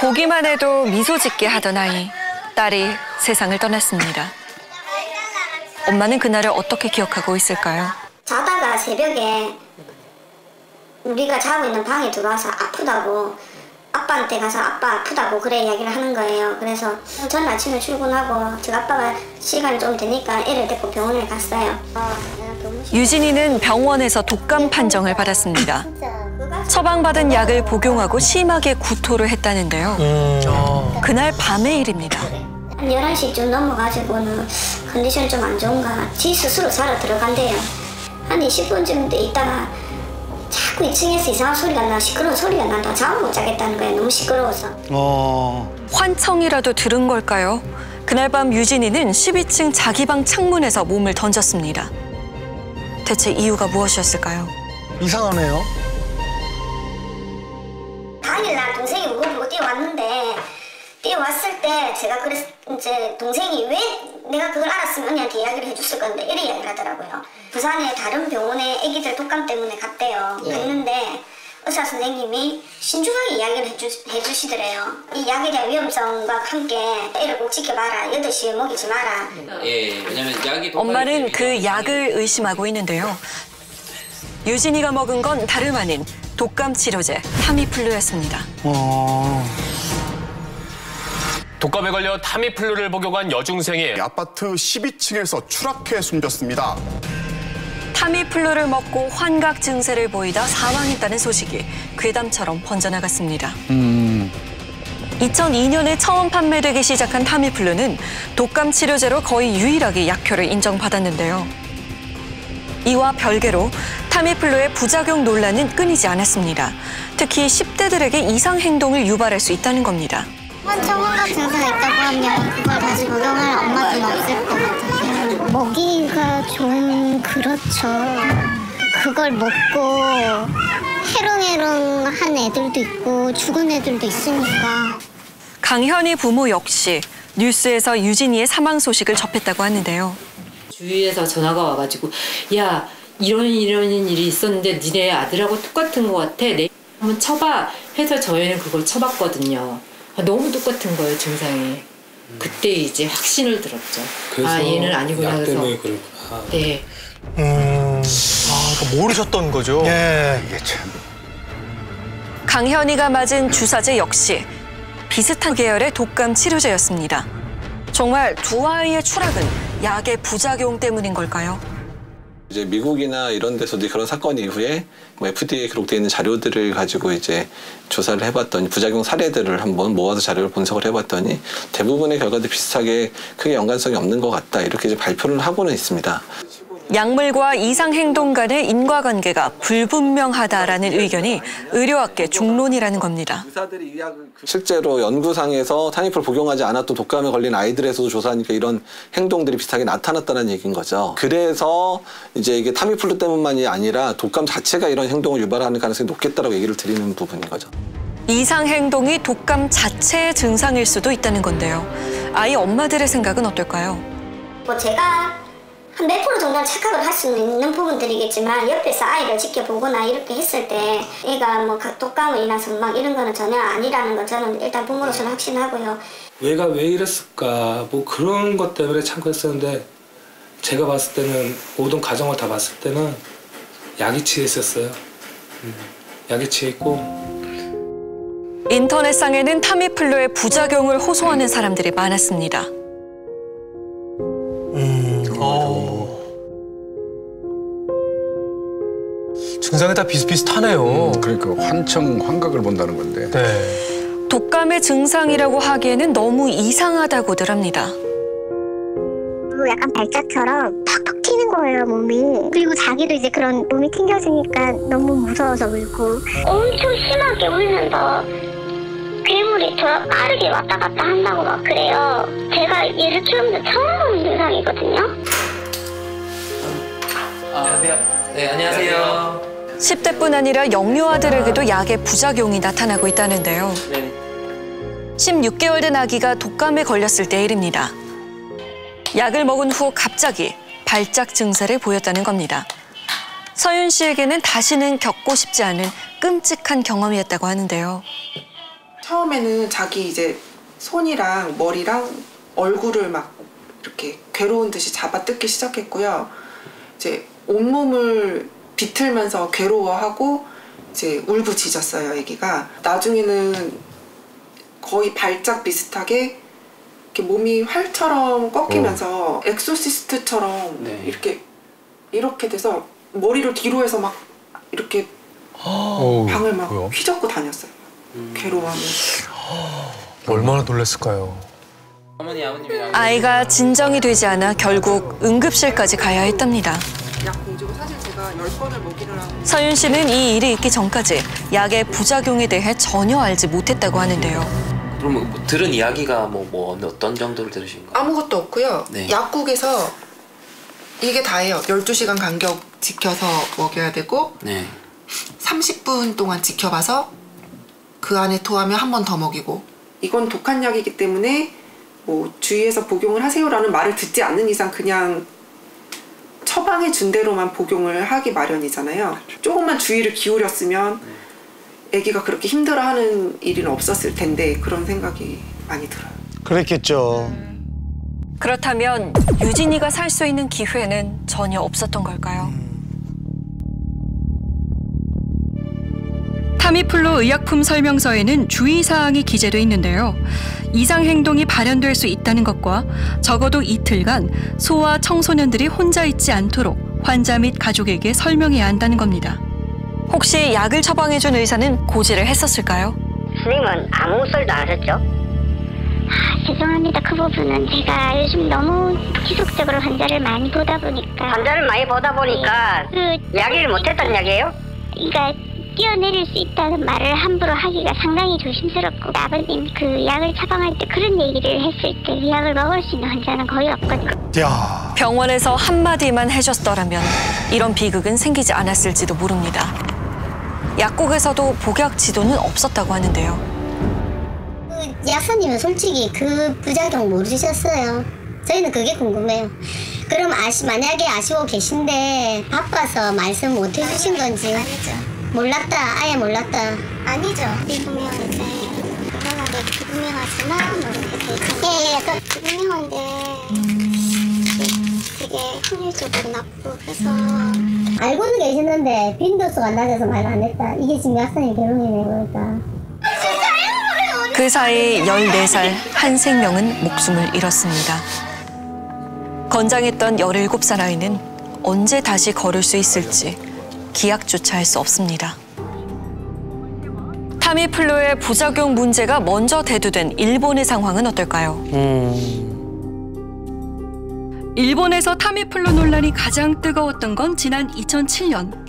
보기만 해도 미소 짓게 하던 아이, 딸이 세상을 떠났습니다. 엄마는 그날을 어떻게 기억하고 있을까요? 자다가 새벽에 우리가 자고 있는 방에 들어와서 아프다고, 아빠한테 가서 아빠 아프다고 그래 이야기를 하는 거예요. 그래서 저는 아침에 출근하고 저 아빠가 시간이 좀 되니까 애를 데리고 병원에 갔어요. 유진이는 병원에서 독감 판정을 받았습니다. 처방받은 약을 복용하고 심하게 구토를 했다는데요. 그날 밤의 일입니다. 한 11시쯤 넘어가지고는 컨디션이 좀 안 좋은가 지 스스로 자러 들어간대요. 한 20분쯤 있다가 자꾸 2층에서 이상한 소리가 나, 시끄러운 소리가 난다. 잠을 못 자겠다는 거예요. 너무 시끄러워서. 환청이라도 들은 걸까요? 그날 밤 유진이는 12층 자기 방 창문에서 몸을 던졌습니다. 대체 이유가 무엇이었을까요? 이상하네요. 당일날 동생이 무거운 뛰어왔는데 뛰어왔을 때 제가 그래서 이제 동생이 왜 내가 그걸 알았으면 언니한테 이야기를 해줬을 건데 이래 이야기를 하더라고요. 부산에 다른 병원에 아기들 독감 때문에 갔대요. 갔는데 의사 선생님이 신중하게 이야기를 해주시더래요. 이 약에 대한 위험성과 함께 애를 꼭 지켜봐라. 8시에 먹이지 마라. 예, 왜냐면 약이 엄마는 그 약을 의심하고 있는데요. 유진이가 먹은 건 다름 아닌 독감 치료제 타미플루였습니다. 독감에 걸려 타미플루를 복용한 여중생이 아파트 12층에서 추락해 숨졌습니다. 타미플루를 먹고 환각 증세를 보이다 사망했다는 소식이 괴담처럼 번져나갔습니다. 2002년에 처음 판매되기 시작한 타미플루는 독감 치료제로 거의 유일하게 약효를 인정받았는데요. 이와 별개로 타미플루의 부작용 논란은 끊이지 않았습니다. 특히 10대들에게 이상 행동을 유발할 수 있다는 겁니다. 환청 환각 증세가 있다고 하면 그걸 다시 복용할 엄마들은 없을 것 같아요. 먹이가 좀 그렇죠. 그걸 먹고 해롱해롱한 애들도 있고 죽은 애들도 있으니까. 강현희 부모 역시 뉴스에서 유진이의 사망 소식을 접했다고 하는데요. 주위에서 전화가 와가지고 야 이런 일이 있었는데 니네 아들하고 똑같은 것 같아. 내 한번 쳐봐 해서 저희는 그걸 쳐봤거든요. 너무 똑같은 거예요, 증상이. 그때 이제 확신을 들었죠. 아, 얘는 아니구나. 약 때문에 그래서. 그렇구나. 네. 그러니까 모르셨던 거죠? 예, 이게 참. 강현희가 맞은 주사제 역시 비슷한 계열의 독감 치료제였습니다. 정말 두 아이의 추락은 약의 부작용 때문인 걸까요? 이제 미국이나 이런 데서도 그런 사건 이후에 FDA에 기록되어 있는 자료들을 가지고 이제 조사를 해봤더니 부작용 사례들을 한번 모아서 자료를 분석을 해봤더니 대부분의 결과도 비슷하게 크게 연관성이 없는 것 같다 이렇게 이제 발표를 하고는 있습니다. 약물과 이상 행동 간의 인과관계가 불분명하다라는 의견이 의료학계 중론이라는 겁니다. 실제로 연구상에서 타미플을 복용하지 않았던 독감에 걸린 아이들에서도 조사하니까 이런 행동들이 비슷하게 나타났다는 얘기인 거죠. 그래서 이제 이게 타미플루 때문만이 아니라 독감 자체가 이런 행동을 유발하는 가능성이 높겠다라고 얘기를 드리는 부분인 거죠. 이상 행동이 독감 자체의 증상일 수도 있다는 건데요. 아이 엄마들의 생각은 어떨까요? 뭐 제가 한 몇 프로 정도는 착각을 할 수는 있는 부분들이겠지만 옆에서 아이를 지켜보거나 이렇게 했을 때 애가 뭐 독감으로 인한 선막 이런 거는 전혀 아니라는 건 저는 일단 부모로서는 확신하고요. 얘가 왜 이랬을까 뭐 그런 것 때문에 참고 했었는데 제가 봤을 때는 모든 가정을 다 봤을 때는 약이 취해 있었어요. 약이 취해 있고. 인터넷상에는 타미플루의 부작용을 호소하는 사람들이 많았습니다. 증상이 다 비슷비슷하네요. 그러니까 환각을 본다는 건데. 네. 독감의 증상이라고 하기에는 너무 이상하다고들 합니다. 약간 발작처럼 팍팍 튀는 거예요, 몸이. 그리고 자기도 이제 그런 몸이 튕겨지니까 너무 무서워서 울고. 엄청 심하게 울면서 괴물이 더 빠르게 왔다 갔다 한다고 막 그래요. 제가 얘를 키우면서 처음 보는 증상이거든요. 안녕하세요. 네, 안녕하세요. 10대뿐 아니라 영유아들에게도 약의 부작용이 나타나고 있다는데요. 16개월 된 아기가 독감에 걸렸을 때 일입니다. 약을 먹은 후 갑자기 발작 증세를 보였다는 겁니다. 서윤 씨에게는 다시는 겪고 싶지 않은 끔찍한 경험이었다고 하는데요. 처음에는 자기 이제 손이랑 머리랑 얼굴을 막 이렇게 괴로운 듯이 잡아 뜯기 시작했고요. 이제 온몸을 비틀면서 괴로워하고 이제 울부짖었어요, 아기가. 나중에는 거의 발작 비슷하게 이렇게 몸이 활처럼 꺾이면서 엑소시스트처럼 이렇게 돼서 머리를 뒤로 해서 막 이렇게 방을 막 휘젓고 다녔어요. 괴로워하면서. 얼마나 놀랐을까요? 아이가 진정이 되지 않아 결국 응급실까지 가야 했답니다. 약 공주고 사실 제가 10번을 먹이를 하고. 서윤 씨는 이 일이 있기 전까지 약의 부작용에 대해 전혀 알지 못했다고 하는데요. 그럼 뭐 들은 이야기가 뭐 어떤 정도를 들으신 거예요? 아무것도 없고요. 네. 약국에서 이게 다예요. 12시간 간격 지켜서 먹여야 되고 30분 동안 지켜봐서 그 안에 토하면 한 번 더 먹이고, 이건 독한 약이기 때문에 뭐 주의해서 복용을 하세요라는 말을 듣지 않는 이상 그냥 처방해 준 대로만 복용을 하기 마련이잖아요. 조금만 주의를 기울였으면 아기가 그렇게 힘들어하는 일은 없었을 텐데 그런 생각이 많이 들어요. 그랬겠죠. 그렇다면 유진이가 살 수 있는 기회는 전혀 없었던 걸까요? 타미플루 의약품 설명서에는 주의사항이 기재돼 있는데요. 이상 행동이 발현될 수 있다는 것과 적어도 이틀간 소와 청소년들이 혼자 있지 않도록 환자 및 가족에게 설명해야 한다는 겁니다. 혹시 약을 처방해준 의사는 고지를 했었을까요? 선생님은 아무 소리도 안 하셨죠? 죄송합니다. 그 부분은 제가 요즘 너무 지속적으로 환자를 많이 보다 보니까. 환자를 많이 보다 보니까 이야기를 못했다는 이야기예요? 그러니까 뛰어내릴 수 있다는 말을 함부로 하기가 상당히 조심스럽고, 아버님 그 약을 처방할 때 그런 얘기를 했을 때 그 약을 먹을 수 있는 환자는 거의 없거든요. 야. 병원에서 한마디만 해줬더라면 이런 비극은 생기지 않았을지도 모릅니다. 약국에서도 복약 지도는 없었다고 하는데요. 약사님은 솔직히 그 부작용 모르셨어요. 저희는 그게 궁금해요. 그럼 만약에 아시고 계신데 바빠서 말씀 못 해주신 건지. 아니죠. 몰랐다, 아예 몰랐다. 아니죠. 비분명한데, 불안하게 비분명하지만 비분명한데 되게 확률적으로 낮고, 그래서 알고는 계시는데 빈도수가 낮아서 말 안 했다. 이게 지금 약사님 결론이네, 그러니까. 그 사이 14살 한 생명은 목숨을 잃었습니다. 건장했던 17살 아이는 언제 다시 걸을 수 있을지 기약조차 할 수 없습니다. 타미플루의 부작용 문제가 먼저 대두된 일본의 상황은 어떨까요? 일본에서 타미플루 논란이 가장 뜨거웠던 건 지난 2007년.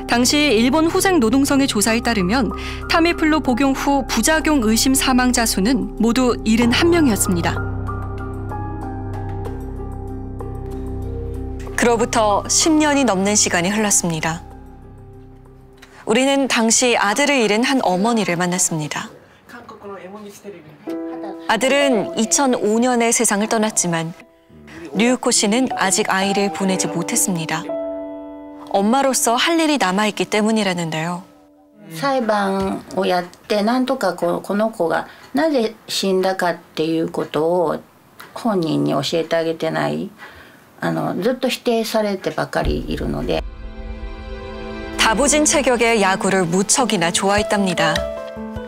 당시 일본 후생 노동성의 조사에 따르면 타미플루 복용 후 부작용 의심 사망자 수는 모두 71명이었습니다. 그로부터 10년이 넘는 시간이 흘렀습니다. 우리는 당시 아들을 잃은 한 어머니를 만났습니다. 아들은 2005년에 세상을 떠났지만 류우코 씨는 아직 아이를 보내지 못했습니다. 엄마로서 할 일이 남아있기 때문이라는데요. 裁判をやってなんとかこの子がなぜ死んだかっていうことを本人に教えてあげてない。ずっと否定されてばかりいるので。 다부진 체격의 야구를 무척이나 좋아했답니다.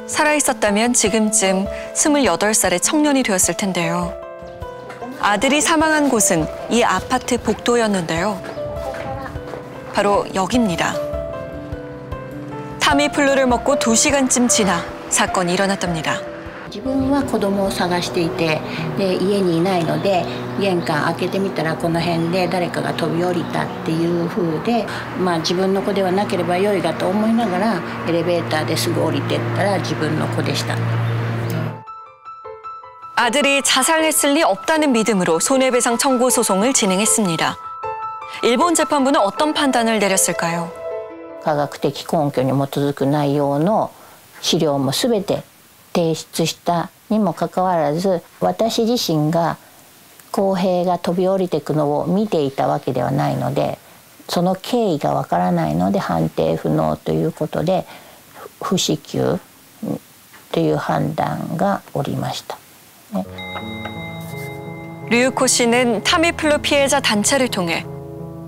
살아있었다면 지금쯤 28살의 청년이 되었을 텐데요. 아들이 사망한 곳은 이 아파트 복도였는데요. 바로 여기입니다. 타미플루를 먹고 2시간쯤 지나 사건이 일어났답니다. 自分は子供を探していて、で家にいないので玄関開けてみたらこの辺で誰かが飛び降りたっていう風で、自分の子ではなければ良いがと思いながらエレベーターですぐ降りてったら自分の子でした。 아들이 자살했을 리 없다는 믿음으로 손해배상 청구 소송을 진행했습니다. 일본 재판부는 어떤 판단을 내렸을까요? 科学的根拠に基づく内容の資料も全て提出したにもかかわらず、私自身が公平が飛び降りていくのを見ていたわけではないので、その経緯がわからないので判定不能ということで不支給という判断がおりました。 류코 씨는 타미플루 피해자 단체를 통해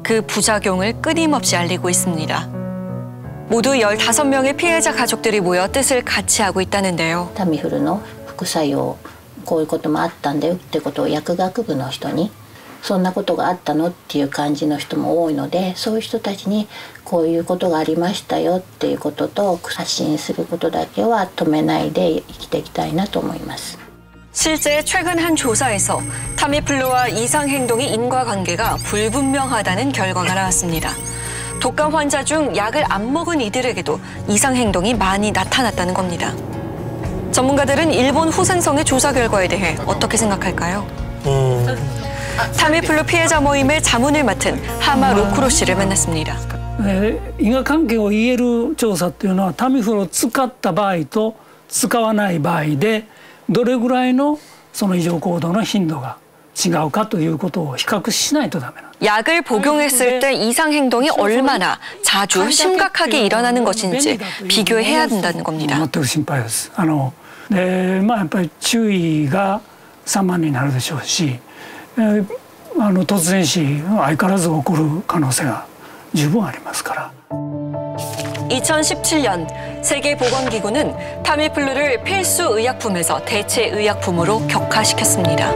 그 부작용을 끊임없이 알리고 있습니다. 모두 15명의 피해자 가족들이 모여 뜻을 같이 하고 있다는데요. タミフルの副作用、こういうこともあったんだよってことを薬学部の人に、そんなことがあったのっていう感じの人も多いので、そういう人たちにこういうことがありましたよっていうことと発信することだけは止めないで生きていきたいなと思います。 실제 최근 한 조사에서 타미플루와 이상 행동의 인과관계가 불분명하다는 결과가 나왔습니다. 독감 환자 중 약을 안 먹은 이들에게도 이상 행동이 많이 나타났다는 겁니다. 전문가들은 일본 후생성의 조사 결과에 대해 어떻게 생각할까요? 타미플루 피해자 모임의 자문을 맡은 하마 로쿠로 씨를 만났습니다. 因果関係を言える調査っていうのはタミフルを使った場合と使わない場合でどれぐらいのその異常行動の頻度が違うかということを比較しないとダメなんです。 약을 복용했을 때 이상 행동이 얼마나 자주 심각하게 일어나는 것인지 비교해야 된다는 겁니다. 全く心配です。でまあやっぱり注意が散漫になるでしょうし、突然死相変わらず起こる可能性が十分ありますから。 2017년 세계보건기구는 타미플루를 필수 의약품에서 대체 의약품으로 격화시켰습니다.